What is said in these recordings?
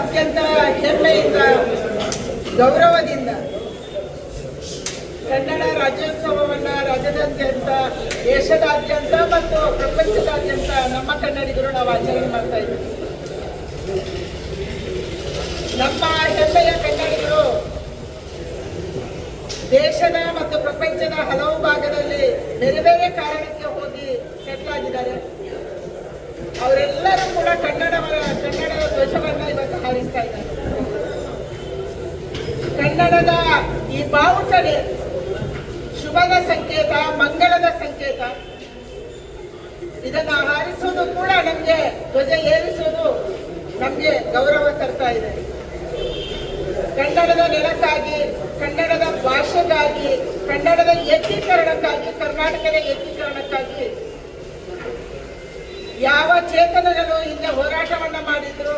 ಅತ್ಯಂತ ಹೆಮ್ಮೆಯಿಂದ ಗೌರವದಿಂದ ಕನ್ನಡ ರಾಜ್ಯೋತ್ಸವವನ್ನು ರಾಜ್ಯದಾದ್ಯಂತ ದೇಶದಾದ್ಯಂತ ಮತ್ತು ಪ್ರಪಂಚದಾದ್ಯಂತ ನಮ್ಮ ಕನ್ನಡಿಗರು ನಾವು ಆಚರಣೆ ಮಾಡ್ತಾ ಇದ್ದೀವಿ. ನಮ್ಮ ಹೆಮ್ಮೆಯ ಕನ್ನಡಿಗರು ದೇಶದ ಮತ್ತು ಪ್ರಪಂಚದ ಹಲವು ಭಾಗದಲ್ಲಿ ಬೇರೆ ಬೇರೆ ಕಾರಣಕ್ಕೆ ಹೋಗಿ ಸೆಟ್ಲ್ ಆಗಿದ್ದಾರೆ. ಅವರೆಲ್ಲರೂ ಕೂಡ ಕನ್ನಡದ ಧ್ವಜವನ್ನು ಇವತ್ತು ಹಾರಿಸ್ತಾ ಇದ್ದಾರೆ. ಕನ್ನಡದ ಈ ಬಾವುಟವೇ ಶುಭದ ಸಂಕೇತ, ಮಂಗಳದ ಸಂಕೇತ. ಇದನ್ನು ಹಾರಿಸೋದು ಕೂಡ ನಮಗೆ, ಧ್ವಜ ಏರಿಸೋದು ನಮಗೆ ಗೌರವ ತರ್ತಾ ಇದೆ. ಕನ್ನಡದ ನೆಲಕ್ಕಾಗಿ, ಕನ್ನಡದ ಭಾಷೆಗಾಗಿ, ಕನ್ನಡದ ಏಕೀಕರಣಕ್ಕಾಗಿ, ಕರ್ನಾಟಕದ ಏಕೀಕರಣಕ್ಕಾಗಿ ಯಾವ ಚೇತನಗಳು ಹಿಂದೆ ಹೋರಾಟವನ್ನ ಮಾಡಿದ್ರು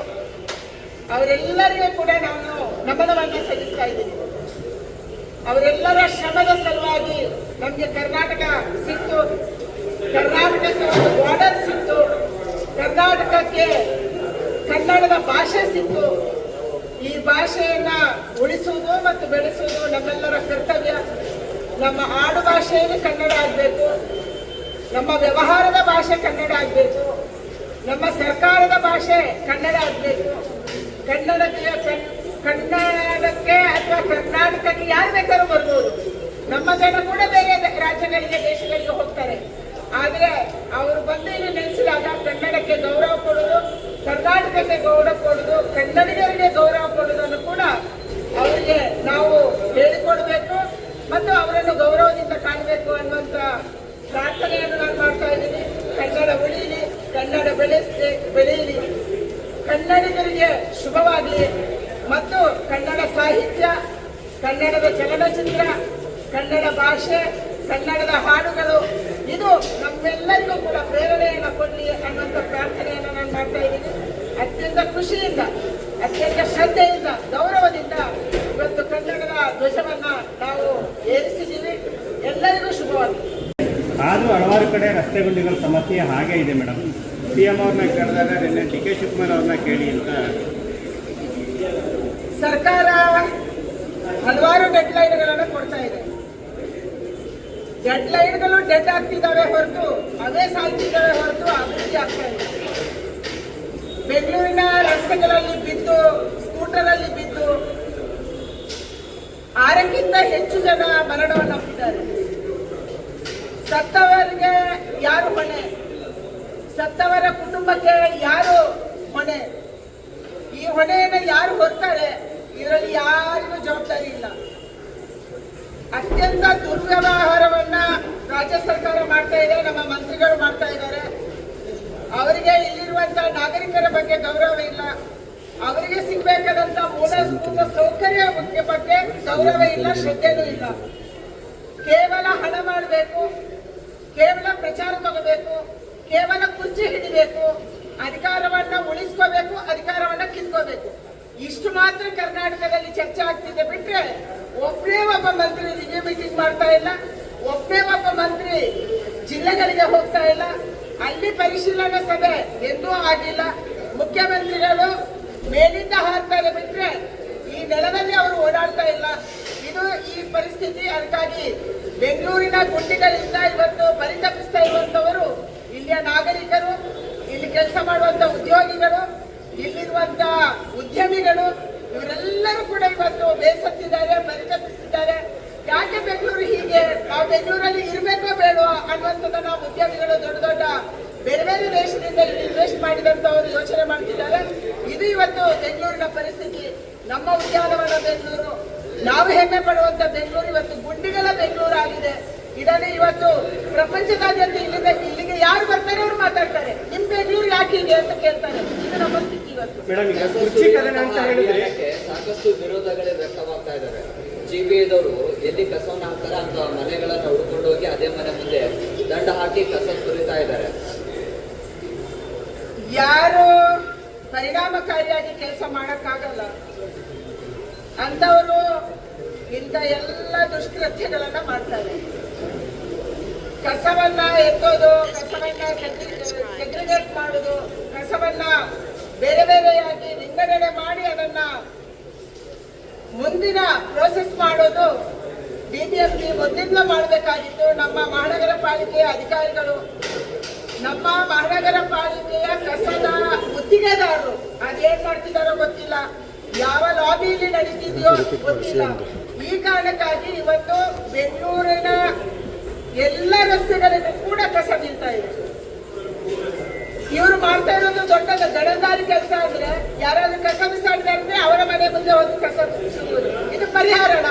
ಅವರೆಲ್ಲರಿಗೂ ಕೂಡ ನಾನು ನಮನವನ್ನು ಸಲ್ಲಿಸ್ತಾ ಇದ್ದೀನಿ. ಅವರೆಲ್ಲರ ಶ್ರಮದ ಸಲುವಾಗಿ ನಮಗೆ ಕರ್ನಾಟಕ ಸಿಕ್ತು, ಕರ್ನಾಟಕಕ್ಕೆ ಒಂದು ಬಾರ್ಡರ್ ಸಿಕ್ತು, ಕರ್ನಾಟಕಕ್ಕೆ ಕನ್ನಡದ ಭಾಷೆ ಸಿಕ್ತು. ಈ ಭಾಷೆಯನ್ನ ಉಳಿಸುವುದು ಮತ್ತು ಬೆಳೆಸುವುದು ನಮ್ಮೆಲ್ಲರ ಕರ್ತವ್ಯ. ನಮ್ಮ ಆಡು ಭಾಷೆಯಲ್ಲಿ ಕನ್ನಡ ಆಗಬೇಕು, ನಮ್ಮ ವ್ಯವಹಾರದ ಭಾಷೆ ಕನ್ನಡ ಆಗಬೇಕು, ನಮ್ಮ ಸರ್ಕಾರದ ಭಾಷೆ ಕನ್ನಡ ಆಗಬೇಕು. ಕನ್ನಡಕ್ಕೆ ಅಥವಾ ಕರ್ನಾಟಕಕ್ಕೆ ಯಾರು ಬೇಕಾದ್ರೂ ಬರ್ಬೋದು. ನಮ್ಮ ಜನ ಕೂಡ ಬೇರೆ ರಾಜ್ಯಗಳಿಗೆ, ದೇಶಗಳಿಗೆ ಹೋಗ್ತಾರೆ. ಆದರೆ ಅವರು ಬಂದು ಇಲ್ಲಿ ನೆಲೆಸಿದಾಗ ಕನ್ನಡಕ್ಕೆ ಗೌರವ ಕೊಡೋದು, ಕರ್ನಾಟಕಕ್ಕೆ ಗೌರವ ಕೊಡೋದು, ಕನ್ನಡಿಗರಿಗೆ ಗೌರವ ಕೊಡೋದನ್ನು ಕೂಡ ಅವರಿಗೆ ನಾವು ಹೇಳಿಕೊಡ್ಬೇಕು ಮತ್ತು ಅವರನ್ನು ಗೌರವದಿಂದ ಕಾಣಬೇಕು ಅನ್ನುವಂಥ ಪ್ರಾರ್ಥನೆಯನ್ನು ನಾನು ಮಾಡ್ತಾ ಇದ್ದೀನಿ. ಕನ್ನಡ ಉಳಿಯಲಿ, ಕನ್ನಡ ಬೆಳೆಯಲಿ, ಕನ್ನಡಿಗರಿಗೆ ಶುಭವಾಗಲಿ ಮತ್ತು ಕನ್ನಡ ಸಾಹಿತ್ಯ, ಕನ್ನಡದ ಚಲನಚಿತ್ರ, ಕನ್ನಡ ಭಾಷೆ, ಕನ್ನಡದ ಹಾಡುಗಳು ಇದು ನಮ್ಮೆಲ್ಲರಿಗೂ ಕೂಡ ಪ್ರೇರಣೆಯನ್ನು ಕೊಡಲಿ ಅನ್ನುವಂಥ ಪ್ರಾರ್ಥನೆಯನ್ನು ನಾನು ಮಾಡ್ತಾ ಇದ್ದೀನಿ. ಅತ್ಯಂತ ಖುಷಿಯಿಂದ, ಅತ್ಯಂತ ಶ್ರದ್ಧೆಯಿಂದ, ಗೌರವದಿಂದ ಇವತ್ತು ಕನ್ನಡದ ಧ್ವಜವನ್ನು ನಾವು ಏರಿಸಿದ್ದೀವಿ. ಎಲ್ಲರಿಗೂ ಶುಭವಾಗಲಿ. ಆದರೂ ಹಲವಾರು ಕಡೆ ರಸ್ತೆ ಗುಂಡಿಗಳ ಸಮಸ್ಯೆ ಹಾಗೆ ಇದೆ ಮೇಡಮ್. CM ಅವ್ರನ್ನ ಕೇಳಿದಾಗ ನಿನ್ನೆ DK ಶಿವಕುಮಾರ್ ಅವ್ರನ್ನ ಕೇಳಿ ಅಂತ. ಸರ್ಕಾರ ಹಲವಾರು ಡೆಡ್ಲೈನ್ಗಳನ್ನು ಕೊಡ್ತಾ ಇದೆ. ಡೆಡ್ಲೈನ್ಗಳು ಡೆಡ್ ಆಗ್ತಿದ್ದಾವೆ ಹೊರತು, ಅವೇ ಸಾಯ್ತಿದ್ದಾವೆ ಹೊರತು ಅಭಿವೃದ್ಧಿ ಆಗ್ತಾ ಇದೆ. ಬೆಂಗಳೂರಿನ ರಸ್ತೆಗಳಲ್ಲಿ ಬಿದ್ದು, ಸ್ಕೂಟರಲ್ಲಿ ಬಿದ್ದು 6ಕ್ಕಿಂತ ಹೆಚ್ಚು ಜನ ಮರಣವನ್ನಪ್ಪಿದ್ದಾರೆ. ಸತ್ತವರಿಗೆ ಯಾರು ಹೊಣೆ? ಸತ್ತವರ ಕುಟುಂಬಕ್ಕೆ ಯಾರು ಹೊಣೆ? ಈ ಹೊಣೆಯನ್ನು ಯಾರು ಹೊರ್ತಾರೆ? ಇದರಲ್ಲಿ ಯಾರಿಗೂ ಜವಾಬ್ದಾರಿ ಇಲ್ಲ. ಅತ್ಯಂತ ದುರ್ವ್ಯವಹಾರವನ್ನ ರಾಜ್ಯ ಸರ್ಕಾರ ಮಾಡ್ತಾ ಇದೆ, ನಮ್ಮ ಮಂತ್ರಿಗಳು ಮಾಡ್ತಾ ಇದ್ದಾರೆ. ಅವರಿಗೆ ಇಲ್ಲಿರುವಂತಹ ನಾಗರಿಕರ ಬಗ್ಗೆ ಗೌರವ ಇಲ್ಲ, ಅವರಿಗೆ ಸಿಗಬೇಕಾದಂತ ಮೂಲಭೂತ ಸೌಕರ್ಯ ಬಗ್ಗೆ ಗೌರವ ಇಲ್ಲ, ಶ್ರದ್ಧೆನೂ ಇಲ್ಲ. ಕೇವಲ ಹಣ ಮಾಡಬೇಕು, ಕೇವಲ ಪ್ರಚಾರ ತಗೋಬೇಕು, ಕೇವಲ ಕುರ್ಚಿ ಹಿಡಿಬೇಕು, ಅಧಿಕಾರವನ್ನ ಉಳಿಸ್ಕೋಬೇಕು, ಅಧಿಕಾರವನ್ನ ಕಿತ್ಕೋಬೇಕು. ಇಷ್ಟು ಮಾತ್ರ ಕರ್ನಾಟಕದಲ್ಲಿ ಚರ್ಚೆ ಆಗ್ತಿದೆ ಬಿಟ್ರೆ ಒಬ್ಬನೇ ಒಬ್ಬ ಮಂತ್ರಿ ರಿವ್ಯೂ ಮೀಟಿಂಗ್ ಮಾಡ್ತಾ ಇಲ್ಲ, ಒಬ್ಬನೇ ಒಬ್ಬ ಮಂತ್ರಿ ಜಿಲ್ಲೆಗಳಿಗೆ ಹೋಗ್ತಾ ಇಲ್ಲ, ಅಲ್ಲಿ ಪರಿಶೀಲನಾ ಸಭೆ ಎಂದೂ ಆಗಿಲ್ಲ. ಮುಖ್ಯಮಂತ್ರಿಗಳು ಮೇಲಿಂದ ಹಾರ್ತಾರೆ ಬಿಟ್ರೆ ಈ ನೆಲದಲ್ಲಿ ಅವರು ಓಡಾಡ್ತಾ ಇಲ್ಲ. ಇದು ಈ ಪರಿಸ್ಥಿತಿ. ಅದಕ್ಕಾಗಿ ಬೆಂಗಳೂರಿನ ಗುಂಡಿಗಳಿಂದ ಇವತ್ತು ಪರಿತಪಿಸ್ತಾ ಇರುವಂತವರು ಇಲ್ಲಿಯ ನಾಗರಿಕರು, ಇಲ್ಲಿ ಕೆಲಸ ಮಾಡುವಂತ ಉದ್ಯೋಗಿಗಳು, ಇಲ್ಲಿರುವಂತ ಉದ್ಯಮಿಗಳು, ಇವರೆಲ್ಲರೂ ಕೂಡ ಇವತ್ತು ಬೇಸತ್ತಿದ್ದಾರೆ, ಪರಿತಪಿಸಿದ್ದಾರೆ. ಯಾಕೆ ಬೆಂಗಳೂರು ಹೀಗೆ? ನಾವು ಬೆಂಗಳೂರಲ್ಲಿ ಇರಬೇಕೋ ಬೇಡೋ ಅನ್ನುವಂಥದ್ದನ್ನ ಉದ್ಯಮಿಗಳು ದೊಡ್ಡ ದೊಡ್ಡ ಬೇರೆ ಬೇರೆ ದೇಶದಿಂದ ಇಲ್ಲಿ ಇನ್ವೆಸ್ಟ್ ಮಾಡಿದಂತವರು ಯೋಚನೆ ಮಾಡ್ತಿದ್ದಾರೆ. ಇದು ಇವತ್ತು ಬೆಂಗಳೂರಿನ ಪರಿಸ್ಥಿತಿ. ನಮ್ಮ ಉದ್ಯಾನವನ ಬೆಂಗಳೂರು, ನಾವು ಹೆಮ್ಮೆ ಪಡುವಂತ ಬೆಂಗಳೂರು ಇವತ್ತು ಗುಂಡಿಗಳ ಬೆಂಗಳೂರು ಆಗಿದೆ. ಇದನ್ನು ಇವತ್ತು ಪ್ರಪಂಚದಾದ್ಯಂತ ಇಲ್ಲಿಗೆ ಯಾರು ಬರ್ತಾರೆ ಅವರು ಮಾತಾಡ್ತಾರೆ, ನಿಮ್ ಬೆಂಗಳೂರು ಯಾಕೆ ಇದೆ ಅಂತ ಕೇಳ್ತಾರೆ. ಇದು ನಮ್ಮ ಸ್ಥಿತಿ ಇವತ್ತು. ಸಾಕಷ್ಟು ವಿರೋಧಗಳೇ ವ್ಯಕ್ತವಾಗ್ತಾ ಇದ್ದಾರೆ. GBAದವರು ಎಲ್ಲಿ ಕಸವನ್ನು ಹಾಕ್ತಾರೆ ಅಂತ ಮನೆಗಳನ್ನ ಹುಡ್ಕೊಂಡು ಹೋಗಿ ಅದೇ ಮನೆ ಮುಂದೆ ದಂಡ ಹಾಕಿ ಕಸ ಸುರಿತಾ ಇದ್ದಾರೆ. ಯಾರು ಪರಿಣಾಮಕಾರಿಯಾಗಿ ಕೆಲಸ ಮಾಡಕ್ಕಾಗಲ್ಲ ಅಂತವರು ಇಂಥ ಎಲ್ಲ ದುಷ್ಕೃತ್ಯಗಳನ್ನ ಮಾಡ್ತಾರೆ. ಕಸವನ್ನ ಎತ್ತೋದು, ಕಸವನ್ನ ಸೆಗ್ರಿಗೇಟ್ ಮಾಡೋದು, ಕಸವನ್ನ ಬೇರೆ ಬೇರೆಯಾಗಿ ವಿಂಗಡಣೆ ಮಾಡಿ ಅದನ್ನ ಮುಂದಿನ ಪ್ರೋಸೆಸ್ ಮಾಡೋದು BBMP ಮೊದಲಿಂದ ಮಾಡಬೇಕಾಗಿತ್ತು. ನಮ್ಮ ಮಹಾನಗರ ಪಾಲಿಕೆಯ ಅಧಿಕಾರಿಗಳು, ನಮ್ಮ ಮಹಾನಗರ ಪಾಲಿಕೆಯ ಕಸದ ಗುತ್ತಿಗೆದಾರರು ಅದೇನ್ ಮಾಡ್ತಿದಾರೋ ಗೊತ್ತಿಲ್ಲ, ಯಾವ ಲಾಬಿಯಲ್ಲಿ ನಡೀತಿದೆಯೋ ಗೊತ್ತಿಲ್ಲ. ಈ ಕಾರಣಕ್ಕಾಗಿ ಇವತ್ತು ಬೆಂಗಳೂರಿನ ಎಲ್ಲ ರಸ್ತೆಗಳಿಗೂ ಕೂಡ ಕಸ ಬೀಳ್ತಾ ಇದೆ. ಇವರು ಮಾಡ್ತಾ ಇರೋದು ದೊಡ್ಡ ಗಡಂದಾರಿ ಕೆಲಸ. ಅಂದ್ರೆ ಯಾರಾದ್ರೂ ಕಸ ಬಿಸಾಡಿದ್ರೆ ಅಂದ್ರೆ ಅವರ ಮನೆ ಮುಂದೆ ಹೋಗಿ ಕಸ ಬಿಡಿಸುವುದು, ಇದು ಪರಿಹಾರಣ?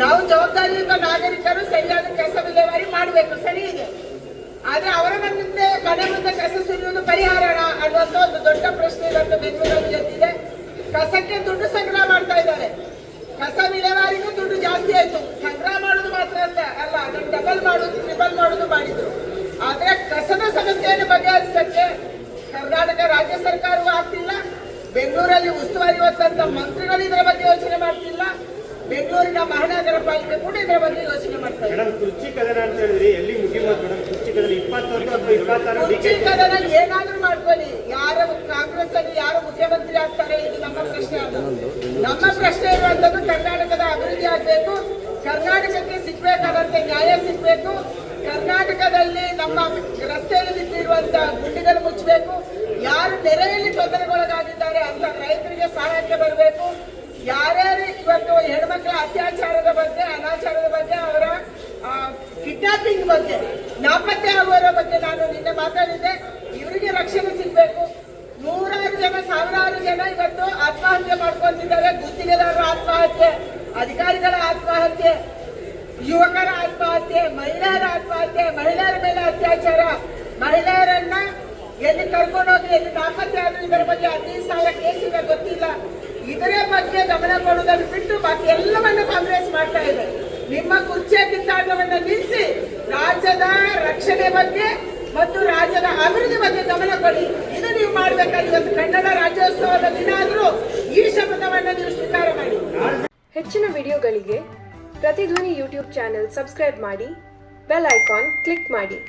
ನಾವು ಜವಾಬ್ದಾರಿಯುತ ನಾಗರಿಕರು ಸರಿಯಾದ ಕಸ ವಿಲೇವಾರಿ ಮಾಡಬೇಕು, ಸರಿ ಇದೆ. ಆದ್ರೆ ಅವರ ಮನೆ ಮುಂದೆ ಕಸ ಸುರಿಯುವುದು ಪರಿಹಾರಣ ಅನ್ನುವಂತ ಒಂದು ದೊಡ್ಡ ಪ್ರಶ್ನೆ ಇವತ್ತು ಬೆಂಗಳೂರಲ್ಲಿ ಎದ್ದಿದೆ. ಕಸಕ್ಕೆ ದುಡ್ಡು ಸಂಗ್ರಹ ಮಾಡ್ತಾ ಇದ್ದಾರೆ, ಕಸ ವಿಲೇವಾರಿಗೂ ದುಡ್ಡು ಜಾಸ್ತಿ ಆಯ್ತು. ಸಂಗ್ರಹ ಮಾಡೋದು ಮಾತ್ರ ಅಲ್ಲ, ಅದನ್ನು ಡಬಲ್ ಮಾಡೋದು, ಟ್ರಿಬಲ್ ಮಾಡೋದು ಮಾಡಿದ್ರು. ಆದ್ರೆ ಕಸದ ಸಮಸ್ಯೆಯನ್ನು ಬಗೆಹರಿಸಕ್ಕೆ ಕರ್ನಾಟಕ ರಾಜ್ಯ ಸರ್ಕಾರವೂ ಆಗ್ತಿಲ್ಲ, ಬೆಂಗಳೂರಲ್ಲಿ ಉಸ್ತುವಾರಿ ಹೊತ್ತಂತ ಮಂತ್ರಿಗಳು ಇದರ ಬಗ್ಗೆ ಯೋಚನೆ ಮಾಡ್ತಿಲ್ಲ, ಬೆಂಗಳೂರಿನ ಮಹಾನಗರ ಪಾಲಿಕೆ ಕೂಡ ಇದರ ಬಗ್ಗೆ ಯೋಚನೆ ಮಾಡ್ತಾ ಇದೆ. ಮೇಡಮ್, ಕುರ್ಚಿ ಕದನ ಅಂತ ಹೇಳಿದ್ರಿ, ಎಲ್ಲಿ ಮುಗಿಯೋದು ಮೇಡಮ್? ಕುರ್ಚಿ ಕದನ 20 ಅಥವಾ 26 ಕುರ್ಚಿ ಕದನ ಏನಾದ್ರೂ ಮಾಡ್ಕೊಳ್ಳಿ, ಯಾರು ಕಾಂಗ್ರೆಸ್ ಅಲ್ಲಿ ಯಾರು ಮುಖ್ಯಮಂತ್ರಿ ಆಗ್ತಾರೆ ಇದು ನಮ್ಮ ಪ್ರಶ್ನೆ ಅಲ್ಲ. ನಮ್ಮ ಪ್ರಶ್ನೆ ಇರುವಂತದ್ದು ಕರ್ನಾಟಕದ ಅಭಿವೃದ್ಧಿ ಆಗ್ಬೇಕು, ಕರ್ನಾಟಕಕ್ಕೆ ಸಿಗ್ಬೇಕಾದಂತೆ ನ್ಯಾಯ ಸಿಗ್ಬೇಕು, ಕರ್ನಾಟಕದಲ್ಲಿ ನಮ್ಮ ರಸ್ತೆಯಲ್ಲಿ ಬಿದ್ದಿರುವಂತಹ ಗುಂಡಿಗಳು ಮುಚ್ಚಬೇಕು, ಯಾರು ನೆರೆಯಲ್ಲಿ ತೊಂದರೆಗೊಳಗಾಗಿದ್ದಾರೆ ಅಂತ ರೈತರಿಗೆ ಸಹಾಯಕ್ಕೆ ಬರಬೇಕು. ಯಾರ್ಯಾರು ಇವತ್ತು ಹೆಣ್ಮಕ್ಳ ಅತ್ಯಾಚಾರದ ಬಗ್ಗೆ, ಅನಾಚಾರದ ಬಗ್ಗೆ, ಅವರ ಕಿಡ್ನಾಪಿಂಗ್ ಬಗ್ಗೆ, ನಾಪತ್ತೆ ಆಗುವವರ ಬಗ್ಗೆ ನಾನು ನಿನ್ನೆ ಮಾತಾಡಿದ್ದೆ. ಇವರಿಗೆ ರಕ್ಷಣೆ ಸಿಗಬೇಕು. ನೂರಾರು ಜನ, ಸಾವಿರಾರು ಜನ ಇವತ್ತು ಆತ್ಮಹತ್ಯೆ ಮಾಡ್ಕೊಂತಿದ್ದಾರೆ. ಗುತ್ತಿಗೆದಾರರ ಆತ್ಮಹತ್ಯೆ, ಅಧಿಕಾರಿಗಳ ಆತ್ಮಹತ್ಯೆ, ಯುವಕರ ಆತ್ಮಹತ್ಯೆ, ಮಹಿಳೆಯರ ಆತ್ಮಹತ್ಯೆ, ಮಹಿಳೆಯರ ಮೇಲೆ ಅತ್ಯಾಚಾರ, ಮಹಿಳೆಯರನ್ನ ಎಲ್ಲಿ ಕರ್ಕೊಂಡೋಗಿ ಎಲ್ಲಿ ನಾಪತ್ತೆ ಆದ್ರೂ ಇದರ ಬಗ್ಗೆ 15,000 ಕೇಸ್ ಇದೆ, ಗೊತ್ತಿಲ್ಲ. ಇದರ ಬಗ್ಗೆ ಗಮನ ಕೊಡುವುದನ್ನು ಬಿಟ್ಟು ಬಾಕಿ ಎಲ್ಲವನ್ನೂ ಕಾಂಗ್ರೆಸ್ ಮಾಡ್ತಾ ಇದೆ. ನಿಮ್ಮ ಕುರ್ಚಿಯ ಕಿತ್ತಾಟವನ್ನು ನಿಲ್ಲಿಸಿ ರಾಜ್ಯದ ರಕ್ಷಣೆ ಬಗ್ಗೆ ಮತ್ತು ರಾಜ್ಯದ ಅಭಿವೃದ್ಧಿ ಬಗ್ಗೆ ಗಮನ ಕೊಡಿ. ಇದು ನೀವು ಮಾಡಬೇಕಾಗಿ. ಇವತ್ತು ಕನ್ನಡ ರಾಜ್ಯೋತ್ಸವದ ದಿನ ಆದರೂ ಈ ಶಪಥವನ್ನು ನೀವು ಸ್ವೀಕಾರ ಮಾಡಿ. ಹೆಚ್ಚಿನ ವಿಡಿಯೋಗಳಿಗೆ ಪ್ರತಿಧ್ವನಿ ಯೂಟ್ಯೂಬ್ ಚಾನೆಲ್ ಸಬ್ಸ್ಕ್ರೈಬ್ ಮಾಡಿ, ಬೆಲ್ ಐಕಾನ್ ಕ್ಲಿಕ್ ಮಾಡಿ.